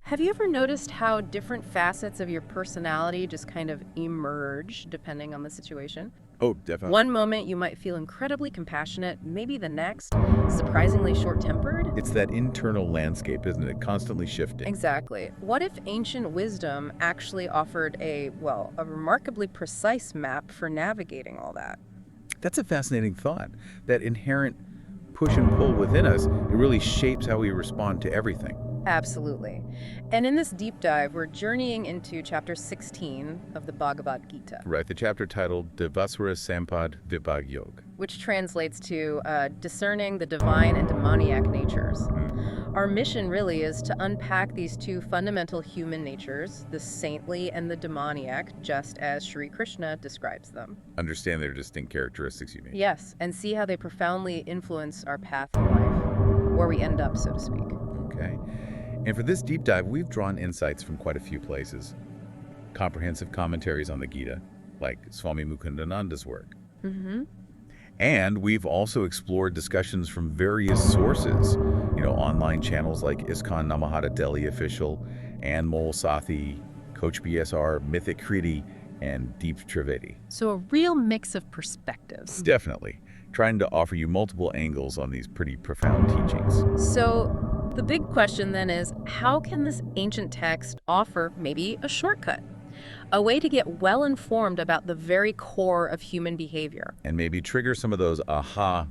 Have you ever noticed how different facets of your personality just kind of emerge depending on the situation? Oh, definitely. One moment you might feel incredibly compassionate, maybe the next, surprisingly short-tempered? It's that internal landscape, isn't it? Constantly shifting. Exactly. What if ancient wisdom actually offered a remarkably precise map for navigating all that? That's a fascinating thought. That inherent push and pull within us, it really shapes how we respond to everything. Absolutely. And in this deep dive, we're journeying into chapter 16 of the Bhagavad Gita, Right, the chapter titled Asuri Sampat Vibhag Yoga. which translates to discerning the divine and demoniac natures. Our mission really is to unpack these two fundamental human natures, the saintly and the demoniac, just as Sri Krishna describes them. Understand their distinct characteristics, you mean? Yes, and see how they profoundly influence our path in life, where we end up, so to speak. Okay. And for this deep dive, we've drawn insights from quite a few places. Comprehensive commentaries on the Gita, like Swami Mukundananda's work. Mm-hmm. And we've also explored discussions from various sources, online channels like ISKCON Namahata Delhi Official, Ann Mole Sathi, Coach BSR, Mythic Kriti, and Deep Trivedi. So a real mix of perspectives. Definitely. Trying to offer you multiple angles on these pretty profound teachings. So the big question then is, how can this ancient text offer maybe a shortcut? A way to get well informed about the very core of human behavior. And maybe trigger some of those aha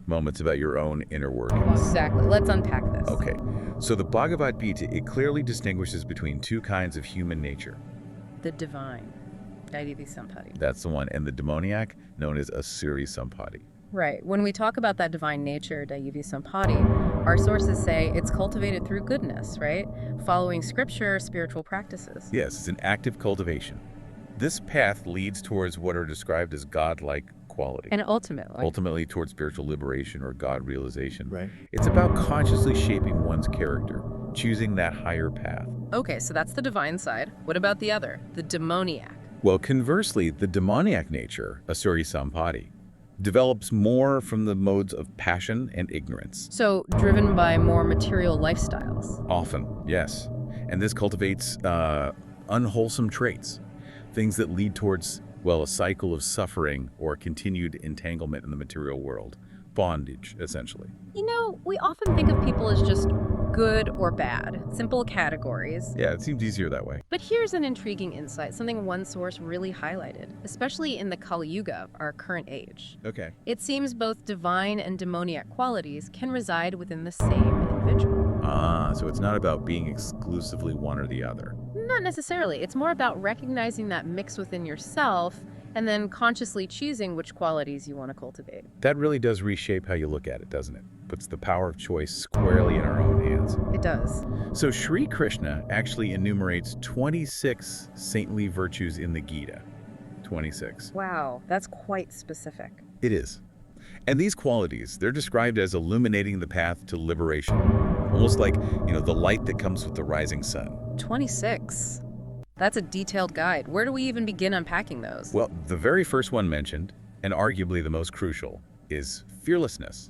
moments about your own inner workings. Exactly. Let's unpack this. Okay, so the Bhagavad Gita, it clearly distinguishes between two kinds of human nature. The divine, Daivi Sampat. That's the one, and the demoniac, known as Asuri Sampat. Right. When we talk about that divine nature, Daivi Sampat, our sources say it's cultivated through goodness, right? Following scripture, spiritual practices. Yes, it's an active cultivation. This path leads towards what are described as godlike quality. And ultimately Towards spiritual liberation or God realization. Right. It's about consciously shaping one's character, choosing that higher path. Okay, so that's the divine side. What about the other, the demoniac? Well, conversely, the demoniac nature, Asuri Sampat, develops more from the modes of passion and ignorance. So driven by more material lifestyles. Often, yes. And this cultivates unwholesome traits, things that lead towards, a cycle of suffering or continued entanglement in the material world. Bondage, essentially. We often think of people as just good or bad, simple categories. Yeah, it seems easier that way. But here's an intriguing insight, something one source really highlighted, especially in the Kali Yuga, our current age. Okay. It seems both divine and demoniac qualities can reside within the same individual. So it's not about being exclusively one or the other. Not necessarily. It's more about recognizing that mix within yourself and then consciously choosing which qualities you want to cultivate. That really does reshape how you look at it, doesn't it? Puts the power of choice squarely in our own hands. It does. So Sri Krishna actually enumerates 26 saintly virtues in the Gita. 26. Wow, that's quite specific. It is. And these qualities, they're described as illuminating the path to liberation. Almost like, the light that comes with the rising sun. 26. That's a detailed guide. Where do we even begin unpacking those? Well, the very first one mentioned, and arguably the most crucial, is fearlessness.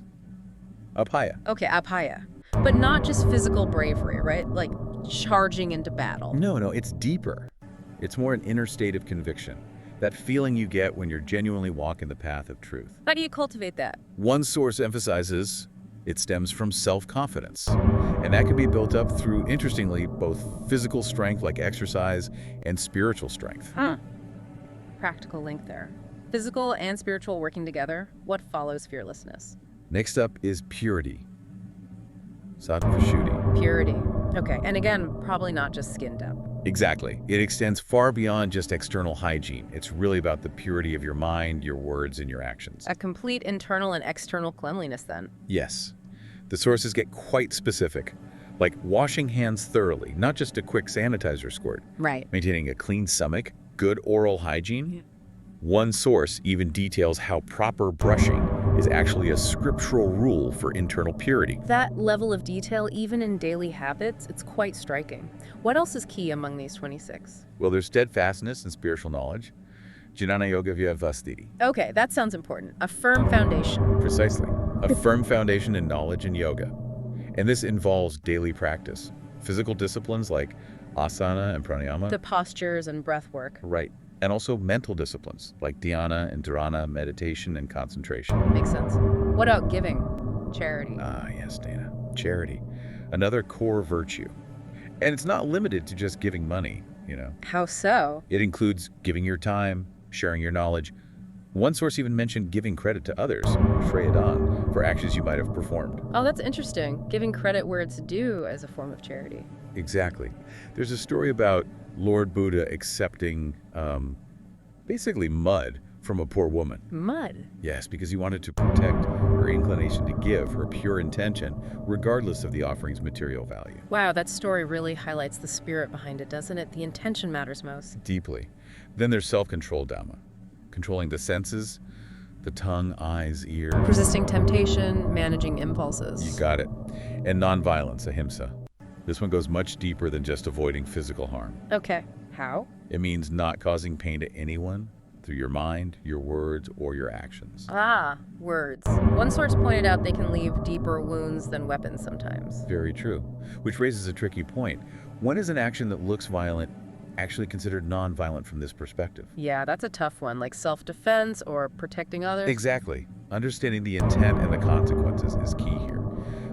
Apaya. Okay, apaya. But not just physical bravery, right? Like charging into battle. No, it's deeper. It's more an inner state of conviction. That feeling you get when you're genuinely walking the path of truth. How do you cultivate that? One source emphasizes it stems from self-confidence. And that can be built up through, interestingly, both physical strength like exercise and spiritual strength. Practical link there. Physical and spiritual working together. What follows fearlessness? Next up is purity. Sattva-shuddhi. Purity. Okay, and again, probably not just skin depth. Exactly. It extends far beyond just external hygiene. It's really about the purity of your mind, your words, and your actions. A complete internal and external cleanliness then. Yes. The sources get quite specific, like washing hands thoroughly, not just a quick sanitizer squirt. Right. Maintaining a clean stomach, good oral hygiene. Yeah. One source even details how proper brushing is actually a scriptural rule for internal purity. That level of detail, even in daily habits, it's quite striking. What else is key among these 26? Well, there's steadfastness and spiritual knowledge. Jnana Yoga Vyavastiti. Okay, that sounds important. A firm foundation. Precisely. A firm foundation in knowledge and yoga. And this involves daily practice. Physical disciplines like asana and pranayama. The postures and breath work. Right. And also mental disciplines like dhyana and dharana, meditation and concentration. Makes sense. What about giving? Charity. Ah, yes, Dana. Charity. Another core virtue. And it's not limited to just giving money, you know. How so? It includes giving your time, sharing your knowledge. One source even mentioned giving credit to others, Shreyadan, for actions you might have performed. Oh, that's interesting. Giving credit where it's due as a form of charity. Exactly. There's a story about Lord Buddha accepting, basically mud from a poor woman. Mud? Yes, because he wanted to protect her inclination to give, her pure intention, regardless of the offering's material value. Wow, that story really highlights the spirit behind it, doesn't it? The intention matters most. Deeply. Then there's self-control Dhamma, controlling the senses, the tongue, eyes, ears. Resisting temptation, managing impulses. You got it. And nonviolence, ahimsa. This one goes much deeper than just avoiding physical harm. Okay, how? It means not causing pain to anyone through your mind, your words, or your actions. Ah, words. One source pointed out they can leave deeper wounds than weapons sometimes. Very true. Which raises a tricky point. When is an action that looks violent actually considered non-violent from this perspective? Yeah, that's a tough one, like self-defense or protecting others. Exactly. Understanding the intent and the consequences is key here.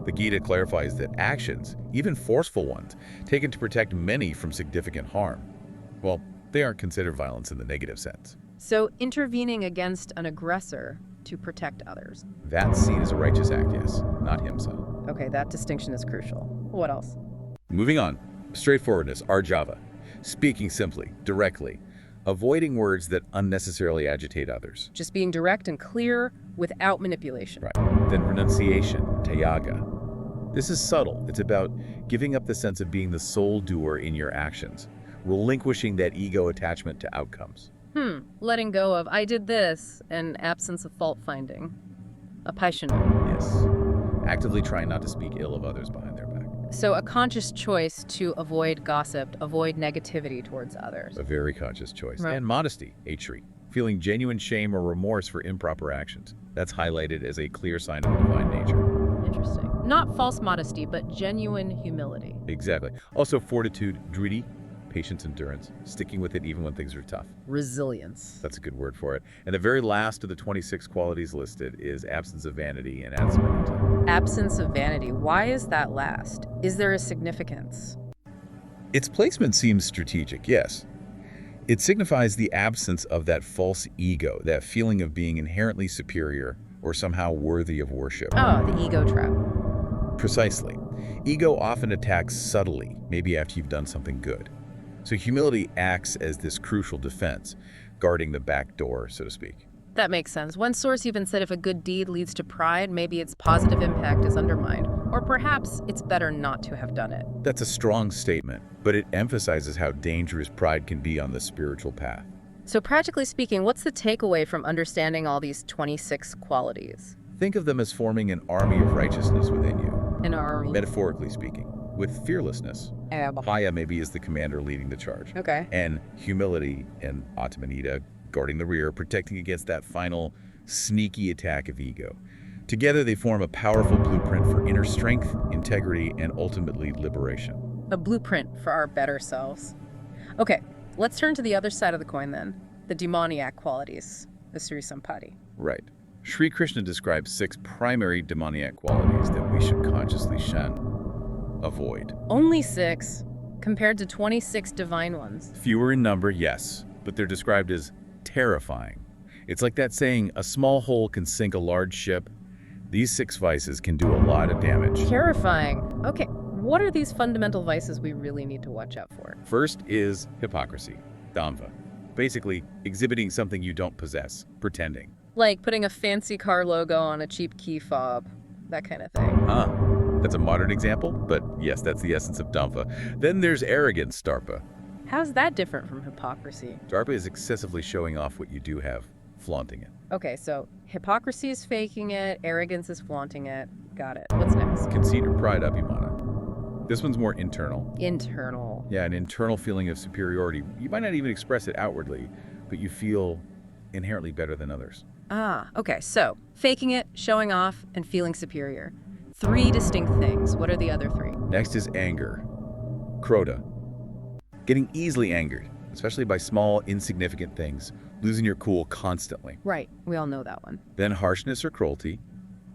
The Gita clarifies that actions, even forceful ones, taken to protect many from significant harm, well, they aren't considered violence in the negative sense. So intervening against an aggressor to protect others. That's seen as a righteous act, yes, not himself. Okay, that distinction is crucial. What else? Moving on. Straightforwardness, Arjava. Speaking simply, directly, avoiding words that unnecessarily agitate others. Just being direct and clear without manipulation. Right. Then renunciation, Tyaga. This is subtle. It's about giving up the sense of being the sole doer in your actions, relinquishing that ego attachment to outcomes. Letting go of I did this and absence of fault finding. Apaishana. Yes. Actively trying not to speak ill of others behind their back. So a conscious choice to avoid gossip, avoid negativity towards others. A very conscious choice. Right. And modesty, Atri. Feeling genuine shame or remorse for improper actions. That's highlighted as a clear sign of the divine nature. Interesting. Not false modesty, but genuine humility. Exactly. Also fortitude, driti, patience, endurance, sticking with it even when things are tough. Resilience. That's a good word for it. And the very last of the 26 qualities listed is absence of vanity and atsamanita. Absence of vanity. Why is that last? Is there a significance? Its placement seems strategic, yes. It signifies the absence of that false ego, that feeling of being inherently superior or somehow worthy of worship. Oh, the ego trap. Precisely. Ego often attacks subtly, maybe after you've done something good. So humility acts as this crucial defense, guarding the back door, so to speak. That makes sense. One source even said if a good deed leads to pride, maybe its positive impact is undermined. Or perhaps it's better not to have done it. That's a strong statement, but it emphasizes how dangerous pride can be on the spiritual path. So practically speaking, what's the takeaway from understanding all these 26 qualities? Think of them as forming an army of righteousness within you, An army. metaphorically speaking, with fearlessness. Haya maybe is the commander leading the charge. Okay. And humility and Atmanita guarding the rear, protecting against that final sneaky attack of ego. Together they form a powerful blueprint for inner strength, integrity, and ultimately liberation. A blueprint for our better selves. Okay, let's turn to the other side of the coin then. The demoniac qualities, Asuri Sampat. Right. Sri Krishna describes 6 primary demoniac qualities that we should consciously shun, avoid. Only 6, compared to 26 divine ones. Fewer in number, yes, but they're described as terrifying. It's like that saying, a small hole can sink a large ship. These 6 vices can do a lot of damage. Terrifying. Okay, what are these fundamental vices we really need to watch out for? First is hypocrisy, damva. Basically, exhibiting something you don't possess, pretending. Like putting a fancy car logo on a cheap key fob, that kind of thing. That's a modern example, but yes, that's the essence of damva. Then there's arrogance, darpa. How's that different from hypocrisy? Darpa is excessively showing off what you do have, flaunting it. Okay, so hypocrisy is faking it, arrogance is flaunting it. Got it. What's next? Conceit or pride, abhimana. This one's more internal. Internal. Yeah, an internal feeling of superiority. You might not even express it outwardly, but you feel inherently better than others. Ah, okay, so faking it, showing off, and feeling superior. 3 distinct things. What are the other 3? Next is anger. Crota, getting easily angered, especially by small, insignificant things, losing your cool constantly. Right, we all know that one. Then harshness or cruelty,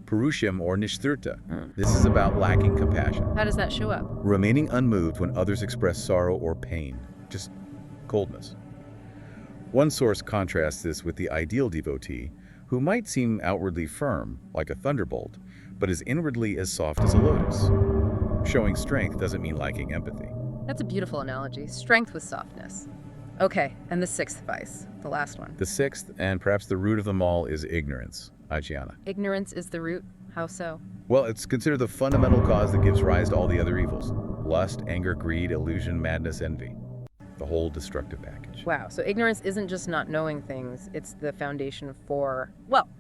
Purusham or Nishthrta. This is about lacking compassion. How does that show up? Remaining unmoved when others express sorrow or pain, just coldness. One source contrasts this with the ideal devotee, who might seem outwardly firm, like a thunderbolt, but is inwardly as soft as a lotus. Showing strength doesn't mean lacking empathy. That's a beautiful analogy. Strength with softness. Okay, and the sixth vice, the last one. The sixth, and perhaps the root of them all, is ignorance, Ajnana. Ignorance is the root. How so? Well, it's considered the fundamental cause that gives rise to all the other evils. Lust, anger, greed, illusion, madness, envy. The whole destructive package. Wow, so ignorance isn't just not knowing things, it's the foundation for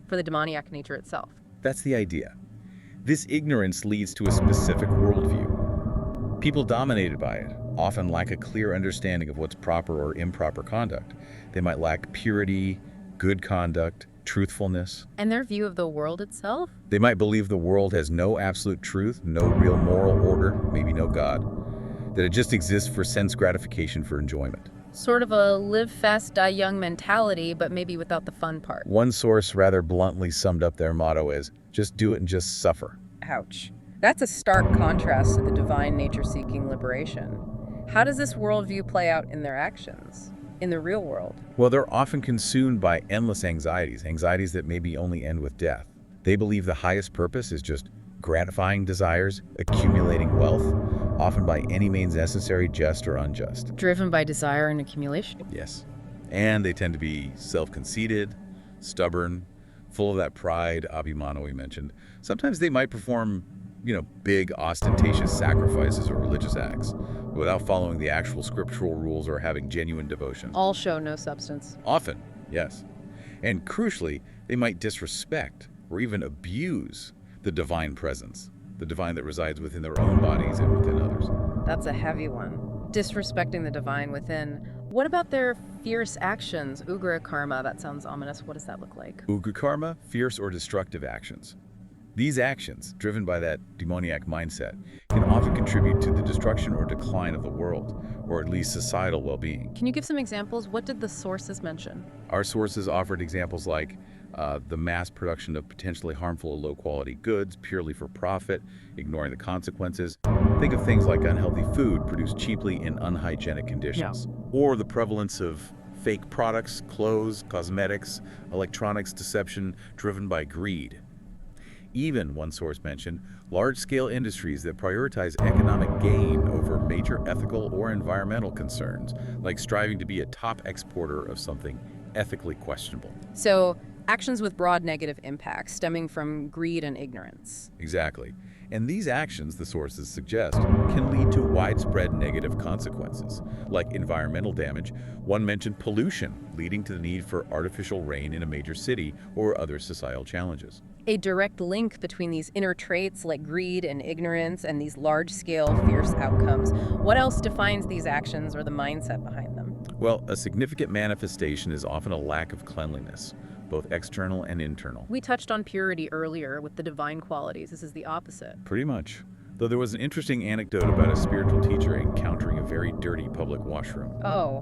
the demoniac nature itself. That's the idea. This ignorance leads to a specific worldview. People dominated by it often lack a clear understanding of what's proper or improper conduct. They might lack purity, good conduct, truthfulness. And their view of the world itself? They might believe the world has no absolute truth, no real moral order, maybe no God, that it just exists for sense gratification, for enjoyment. Sort of a live fast, die young mentality, but maybe without the fun part. One source rather bluntly summed up their motto as, just do it and just suffer. Ouch. That's a stark contrast to the divine nature-seeking liberation. How does this worldview play out in their actions, in the real world? Well, they're often consumed by endless anxieties that maybe only end with death. They believe the highest purpose is just gratifying desires, accumulating wealth, often by any means necessary, just or unjust. Driven by desire and accumulation? Yes. And they tend to be self-conceited, stubborn, full of that pride, abhimana we mentioned. Sometimes they might perform, big, ostentatious sacrifices or religious acts without following the actual scriptural rules or having genuine devotion. All show no substance. Often, yes. And crucially, they might disrespect or even abuse the divine presence, the divine that resides within their own bodies and within others. That's a heavy one. Disrespecting the divine within. What about their fierce actions? Ugra karma, that sounds ominous. What does that look like? Ugra karma, fierce or destructive actions. These actions, driven by that demoniac mindset, can often contribute to the destruction or decline of the world, or at least societal well-being. Can you give some examples? What did the sources mention? Our sources offered examples like the mass production of potentially harmful or low-quality goods purely for profit, ignoring the consequences. Think of things like unhealthy food produced cheaply in unhygienic conditions, or the prevalence of fake products, clothes, cosmetics, electronics deception driven by greed. Even, one source mentioned, large-scale industries that prioritize economic gain over major ethical or environmental concerns, like striving to be a top exporter of something ethically questionable. So, actions with broad negative impacts stemming from greed and ignorance. Exactly. And these actions, the sources suggest, can lead to widespread negative consequences, like environmental damage. One mentioned pollution, leading to the need for artificial rain in a major city or other societal challenges. A direct link between these inner traits like greed and ignorance and these large-scale, fierce outcomes. What else defines these actions or the mindset behind them? Well, a significant manifestation is often a lack of cleanliness, both external and internal. We touched on purity earlier with the divine qualities. This is the opposite. Pretty much. Though there was an interesting anecdote about a spiritual teacher encountering a very dirty public washroom. Oh.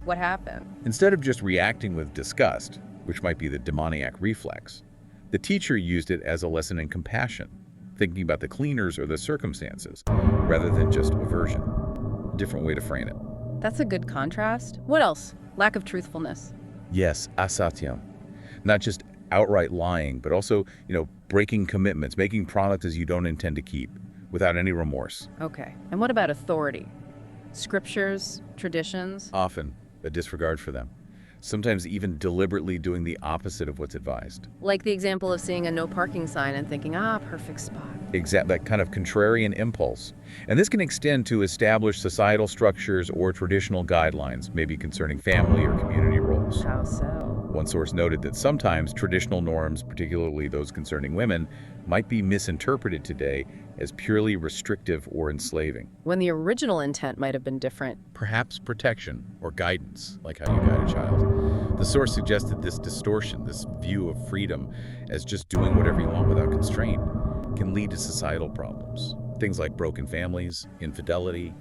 What happened? Instead of just reacting with disgust, which might be the demoniac reflex, the teacher used it as a lesson in compassion, thinking about the cleaners or the circumstances, rather than just aversion. A different way to frame it. That's a good contrast. What else? Lack of truthfulness. Yes, asatyam. Not just outright lying, but also, breaking commitments, making promises you don't intend to keep, without any remorse. Okay. And what about authority? Scriptures, traditions? Often a disregard for them. Sometimes even deliberately doing the opposite of what's advised. Like the example of seeing a no parking sign and thinking, perfect spot. That kind of contrarian impulse. And this can extend to established societal structures or traditional guidelines, maybe concerning family or community roles. How so? One source noted that sometimes traditional norms, particularly those concerning women, might be misinterpreted today as purely restrictive or enslaving. When the original intent might have been different. Perhaps protection or guidance, like how you guide a child. The source suggested this distortion, this view of freedom as just doing whatever you want without constraint, can lead to societal problems. Things like broken families, infidelity,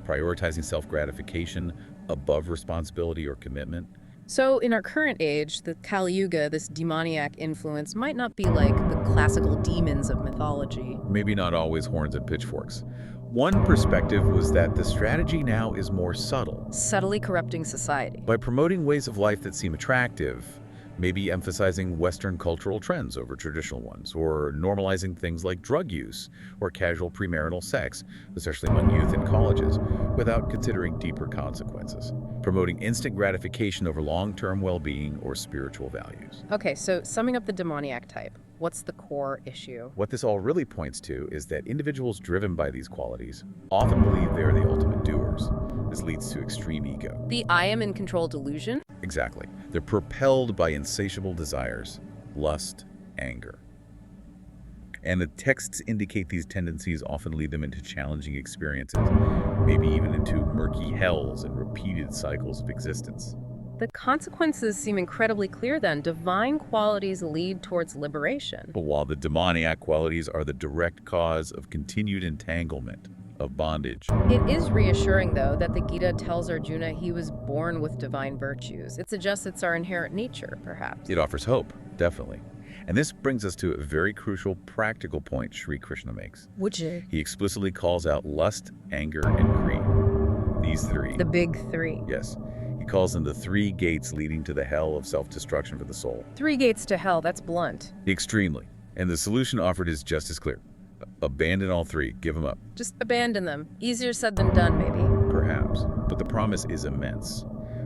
prioritizing self-gratification above responsibility or commitment. So, in our current age, the Kali Yuga, this demoniac influence, might not be like the classical demons of mythology. Maybe not always horns and pitchforks. One perspective was that the strategy now is more subtle. Subtly corrupting society. By promoting ways of life that seem attractive, maybe emphasizing Western cultural trends over traditional ones, or normalizing things like drug use or casual premarital sex, especially among youth in colleges, without considering deeper consequences. Promoting instant gratification over long-term well-being or spiritual values. Okay, so summing up the demoniac type, what's the core issue? What this all really points to is that individuals driven by these qualities often believe they're the ultimate doers. This leads to extreme ego. The I am in control delusion? Exactly. They're propelled by insatiable desires, lust, anger. And the texts indicate these tendencies often lead them into challenging experiences, maybe even into murky hells and repeated cycles of existence. The consequences seem incredibly clear then. Divine qualities lead towards liberation. But while the demoniac qualities are the direct cause of continued entanglement, of bondage. It is reassuring, though, that the Gita tells Arjuna he was born with divine virtues. It suggests it's our inherent nature, perhaps. It offers hope, definitely. And this brings us to a very crucial practical point Sri Krishna makes. Which is? He explicitly calls out lust, anger, and greed. These three. The big three. Yes. He calls them the three gates leading to the hell of self-destruction for the soul. 3 gates to hell, that's blunt. Extremely. And the solution offered is just as clear. Abandon all three. Give them up. Just abandon them. Easier said than done, maybe. Perhaps. But the promise is immense.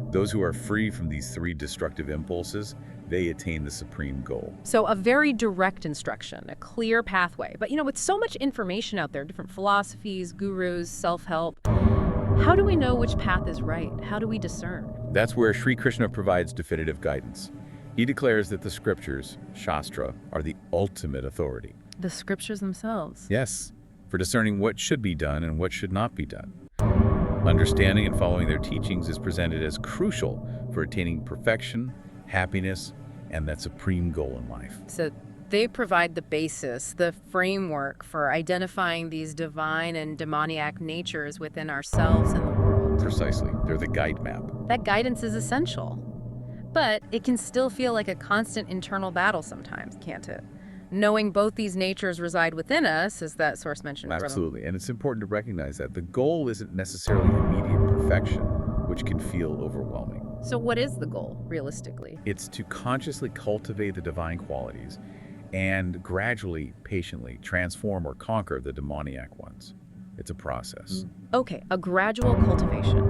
Those who are free from these 3 destructive impulses, they attain the supreme goal. So a very direct instruction, a clear pathway. But with so much information out there, different philosophies, gurus, self-help, how do we know which path is right? How do we discern? That's where Sri Krishna provides definitive guidance. He declares that the scriptures, Shastra, are the ultimate authority. The scriptures themselves. Yes, for discerning what should be done and what should not be done. Understanding and following their teachings is presented as crucial for attaining perfection, happiness, and that supreme goal in life. So they provide the basis, the framework for identifying these divine and demoniac natures within ourselves and the world. Precisely. They're the guide map. That guidance is essential. But it can still feel like a constant internal battle sometimes, can't it? Knowing both these natures reside within us, as that source mentioned. Absolutely, and it's important to recognize that the goal isn't necessarily immediate perfection, which can feel overwhelming. So what is the goal, realistically? It's to consciously cultivate the divine qualities and gradually, patiently transform or conquer the demoniac ones. It's a process. Okay, a gradual cultivation.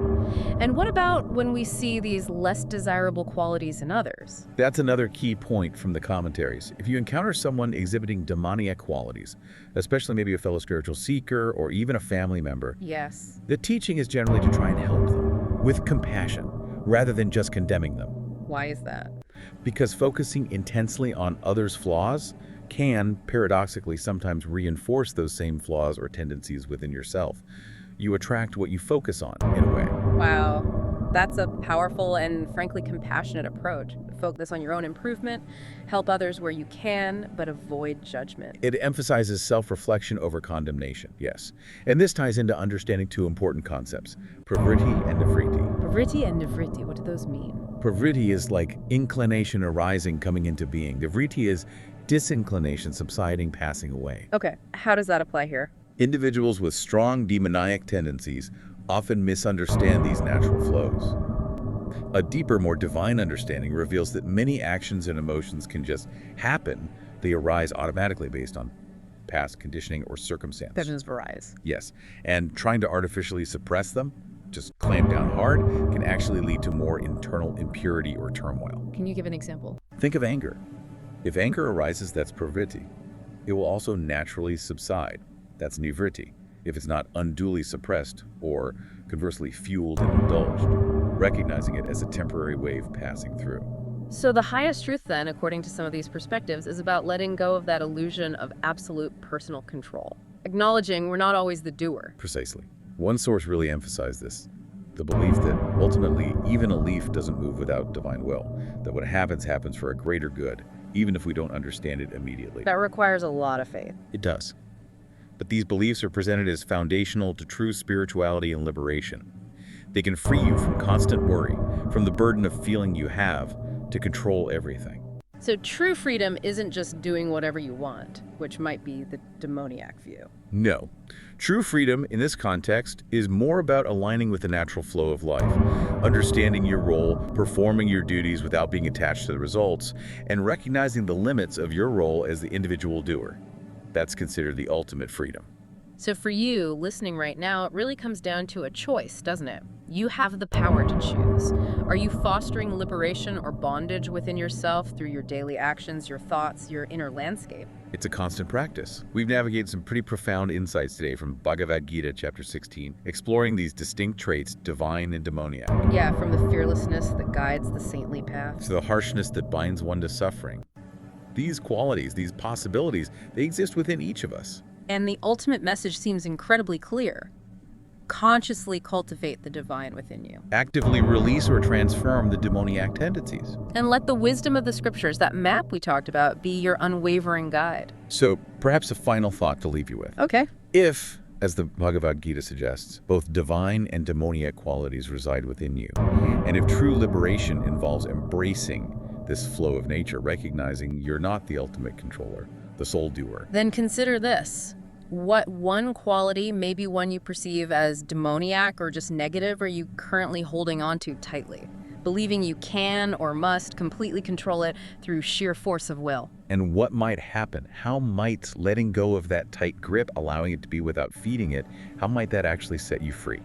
And what about when we see these less desirable qualities in others? That's another key point from the commentaries. If you encounter someone exhibiting demoniac qualities, especially maybe a fellow spiritual seeker or even a family member, Yes. the teaching is generally to try and help them with compassion rather than just condemning them. Why is that? Because focusing intensely on others' flaws can, paradoxically, sometimes reinforce those same flaws or tendencies within yourself. You attract what you focus on, in a way. Wow, that's a powerful and frankly compassionate approach. Focus on your own improvement, help others where you can, but avoid judgment. It emphasizes self-reflection over condemnation, yes. And this ties into understanding 2 important concepts, pravriti and nivritti. Pravriti and nivritti, what do those mean? Pravriti is like inclination arising, coming into being. Nivritti is disinclination subsiding, passing away. Okay, how does that apply here? Individuals with strong demoniac tendencies often misunderstand these natural flows. A deeper, more divine understanding reveals that many actions and emotions can just happen. They arise automatically based on past conditioning or circumstance. Visions arise. Yes, and trying to artificially suppress them, just clamp down hard, can actually lead to more internal impurity or turmoil. Can you give an example? Think of anger. If anger arises, that's pravriti. It will also naturally subside. That's nivritti, if it's not unduly suppressed or, conversely, fueled and indulged, recognizing it as a temporary wave passing through. So the highest truth then, according to some of these perspectives, is about letting go of that illusion of absolute personal control. Acknowledging we're not always the doer. Precisely. One source really emphasized this, the belief that ultimately even a leaf doesn't move without divine will, that what happens happens for a greater good, even if we don't understand it immediately. That requires a lot of faith. It does. but these beliefs are presented as foundational to true spirituality and liberation. They can free you from constant worry, from the burden of feeling you have to control everything. So true freedom isn't just doing whatever you want, which might be the demoniac view. No. True freedom in this context is more about aligning with the natural flow of life, understanding your role, performing your duties without being attached to the results, and recognizing the limits of your role as the individual doer. That's considered the ultimate freedom. So for you, listening right now, it really comes down to a choice, doesn't it? You have the power to choose. Are you fostering liberation or bondage within yourself through your daily actions, your thoughts, your inner landscape? It's a constant practice. We've navigated some pretty profound insights today from Bhagavad Gita, chapter 16, exploring these distinct traits, divine and demoniac, Yeah, from the fearlessness that guides the saintly path. to the harshness that binds one to suffering. These qualities, these possibilities, they exist within each of us. And the ultimate message seems incredibly clear. Consciously cultivate the divine within you. Actively release or transform the demoniac tendencies. And let the wisdom of the scriptures, that map we talked about, be your unwavering guide. So perhaps a final thought to leave you with. Okay. If, as the Bhagavad Gita suggests, both divine and demoniac qualities reside within you, and if true liberation involves embracing this flow of nature, recognizing you're not the ultimate controller, the sole doer, Then consider this. What one quality, maybe one you perceive as demoniac or just negative, are you currently holding on to tightly, believing you can or must completely control it through sheer force of will? and what might happen? How might letting go of that tight grip, allowing it to be without feeding it, how might that actually set you free?